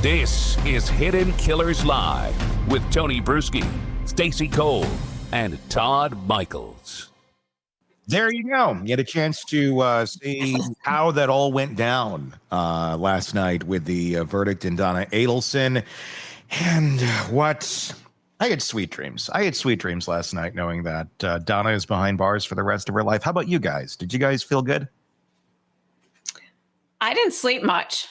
This is Hidden Killers Live with Tony Brueski, Stacy Cole, and Todd Michaels. There you go. You had a chance to see how that all went down last night with the verdict in Donna Adelson. And what I had sweet dreams. I had sweet dreams last night knowing that Donna is behind bars for the rest of her life. How about you guys? Did you guys feel good? I didn't sleep much.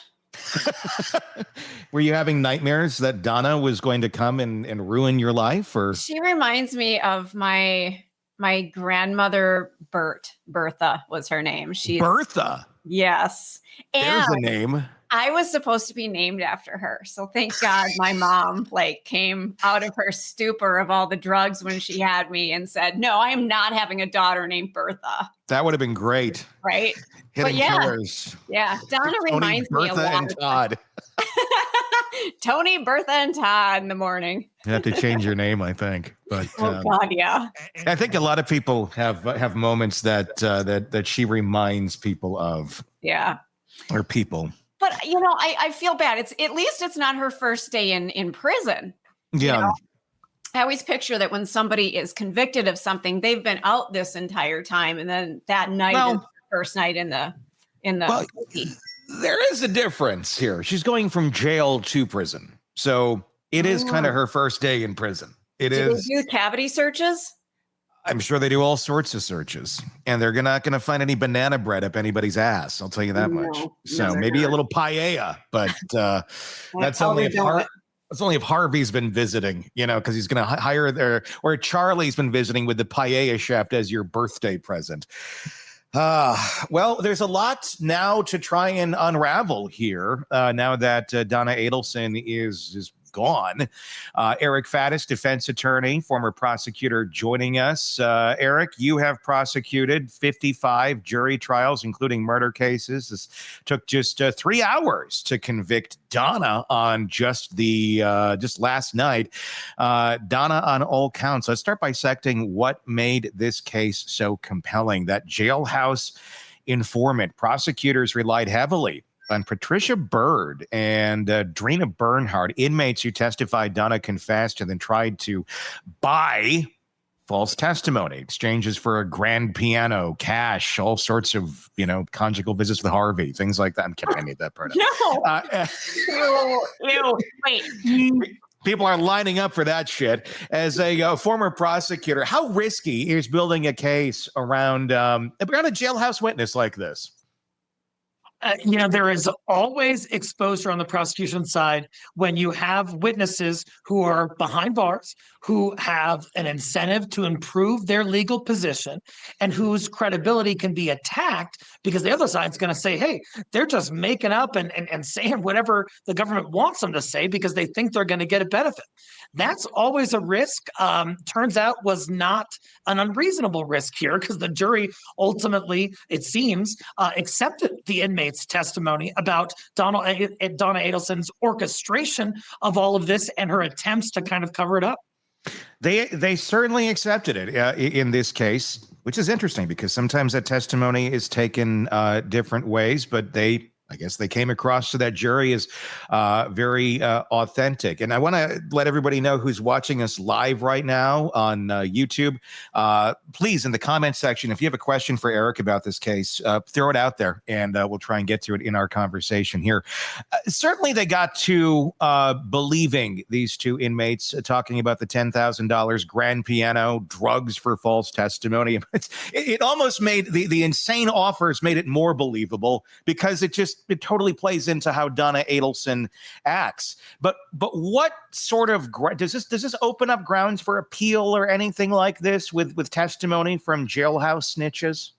Were you having nightmares that Donna was going to come and ruin your life? Or she reminds me of my grandmother, Bertha was her name. She's Bertha. Yes. There's And a name. I was supposed to be named after her. So thank God my mom came out of her stupor of all the drugs when she had me and said, no, I am not having a daughter named Bertha. That would have been great. Right. Hidden Killers. Yeah. Donna reminds me a Bertha lot and Todd. Tony, Bertha, and Todd in the morning. You have to change your name, I think. But oh God, yeah. I think a lot of people have moments that she reminds people of. Yeah. Or people. But I feel bad. At least it's not her first day in prison. Yeah. I always picture that when somebody is convicted of something, they've been out this entire time, and then that night is the first night in the. Well, there is a difference here. She's going from jail to prison, so it is kind of her first day in prison. It is. Do they do cavity searches? I'm sure they do all sorts of searches, and they're not going to find any banana bread up anybody's ass. I'll tell you that much. So maybe a little paella, but that's only if Harvey's been visiting, because he's going to hire or Charlie's been visiting with the paella chef as your birthday present. Well, there's a lot now to try and unravel here. Now that Donna Adelson is gone. Eric Faddis, defense attorney, former prosecutor, joining us. Eric, you have prosecuted 55 jury trials, including murder cases. This took just 3 hours to convict Donna on just last night. Donna on all counts. Let's start bisecting what made this case so compelling. That jailhouse informant. Prosecutors relied heavily on Patricia Bird and Drina Bernhardt, inmates who testified Donna confessed and then tried to buy false testimony, exchanges for a grand piano, cash, all sorts of, conjugal visits with Harvey, things like that. I'm kidding. I made that part up. No. Wait. People are lining up for that shit. As a former prosecutor, how risky is building a case around a jailhouse witness like this? There is always exposure on the prosecution side when you have witnesses who are behind bars, who have an incentive to improve their legal position, and whose credibility can be attacked because the other side's going to say, hey, they're just making up and saying whatever the government wants them to say because they think they're going to get a benefit. That's always a risk. Turns out was not an unreasonable risk here because the jury ultimately, it seems, accepted the inmate's testimony about Donna Adelson's orchestration of all of this and her attempts to kind of cover it up. They certainly accepted it in this case, which is interesting because sometimes that testimony is taken different ways, but I guess they came across to that jury as very authentic. And I want to let everybody know who's watching us live right now on YouTube. Please, in the comment section, if you have a question for Eric about this case, throw it out there and we'll try and get to it in our conversation here. Certainly, they got to believing these two inmates talking about the $10,000 grand piano, drugs for false testimony. It almost made the insane offers made it more believable because it totally plays into how Donna Adelson acts. But what sort of does this open up grounds for appeal or anything like this with testimony from jailhouse snitches?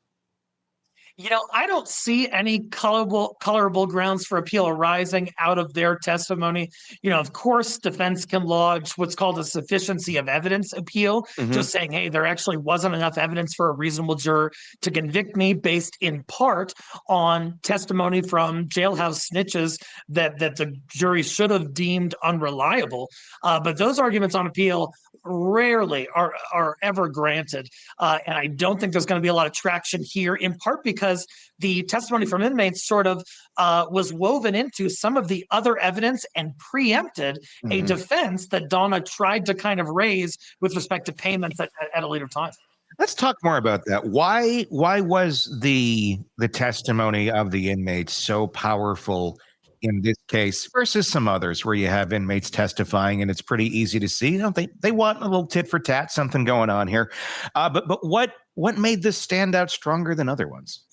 I don't see any colorable grounds for appeal arising out of their testimony. Of course, defense can lodge what's called a sufficiency of evidence appeal, just saying, hey, there actually wasn't enough evidence for a reasonable juror to convict me based in part on testimony from jailhouse snitches that the jury should have deemed unreliable. But those arguments on appeal rarely are ever granted. And I don't think there's going to be a lot of traction here, in part because because the testimony from inmates sort of was woven into some of the other evidence and preempted a defense that Donna tried to kind of raise with respect to payments at a later time. Let's talk more about that. Why was the testimony of the inmates so powerful in this case versus some others where you have inmates testifying and it's pretty easy to see, they want a little tit for tat, something going on here. But what made this stand out stronger than other ones?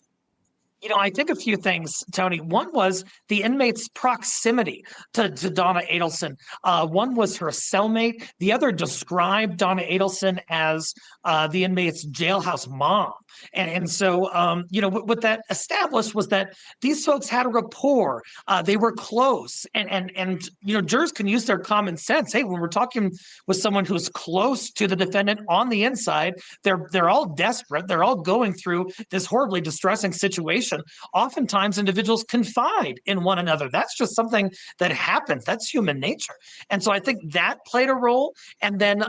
I think a few things, Tony. One was the inmate's proximity to Donna Adelson. One was her cellmate. The other described Donna Adelson as the inmate's jailhouse mom. And so, what that established was that these folks had a rapport. They were close. And jurors can use their common sense. Hey, when we're talking with someone who's close to the defendant on the inside, they're all desperate. They're all going through this horribly distressing situation. Oftentimes, individuals confide in one another. That's just something that happens. That's human nature. And so I think that played a role. And then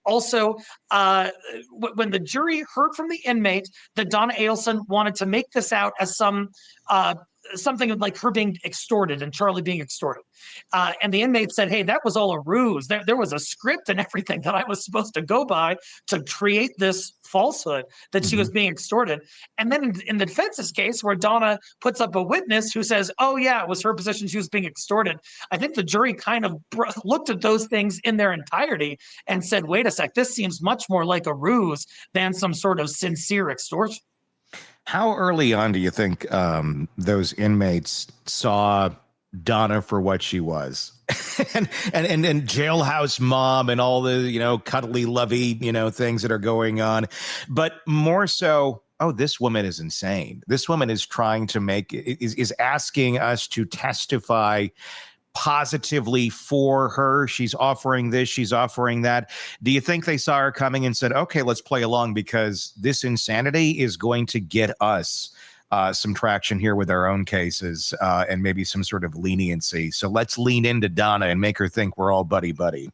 also, when the jury heard from the inmate that Donna Adelson wanted to make this out as something like her being extorted and Charlie being extorted. And the inmate said, hey, that was all a ruse. There was a script and everything that I was supposed to go by to create this falsehood that she was being extorted. And then in the defense's case, where Donna puts up a witness who says, oh, yeah, it was her position she was being extorted. I think the jury kind of looked at those things in their entirety and said, wait a sec, this seems much more like a ruse than some sort of sincere extortion. How early on do you think those inmates saw Donna for what she was? and jailhouse mom and all the, cuddly, lovey, things that are going on. But more so, oh, this woman is insane. This woman is trying to is asking us to testify positively for her. She's offering this, she's offering that. Do you think they saw her coming and said, okay, let's play along because this insanity is going to get us some traction here with our own cases and maybe some sort of leniency. So let's lean into Donna and make her think we're all buddy-buddy.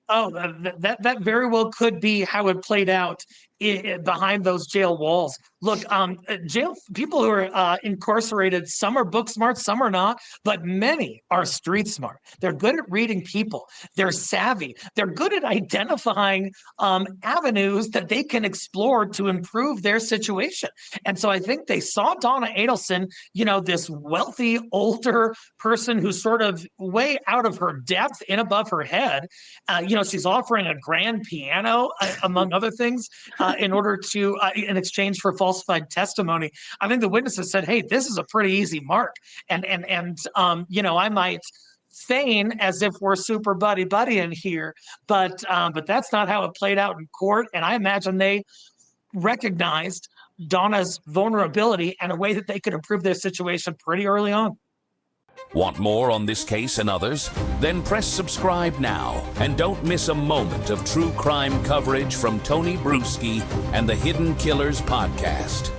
Oh, that very well could be how it played out behind those jail walls. Look, jail people who are incarcerated, some are book smart, some are not, but many are street smart. They're good at reading people. They're savvy. They're good at identifying avenues that they can explore to improve their situation. And so I think they saw Donna Adelson, this wealthy, older person who's sort of way out of her depth, in above her head. She's offering a grand piano, among other things, in order to, in exchange for falsified testimony. I think the witnesses said, hey, this is a pretty easy mark. And I might feign as if we're super buddy in here, but that's not how it played out in court. And I imagine they recognized Donna's vulnerability and a way that they could improve their situation pretty early on. Want more on this case and others? Then press subscribe now and don't miss a moment of true crime coverage from Tony Brueski and the Hidden Killers podcast.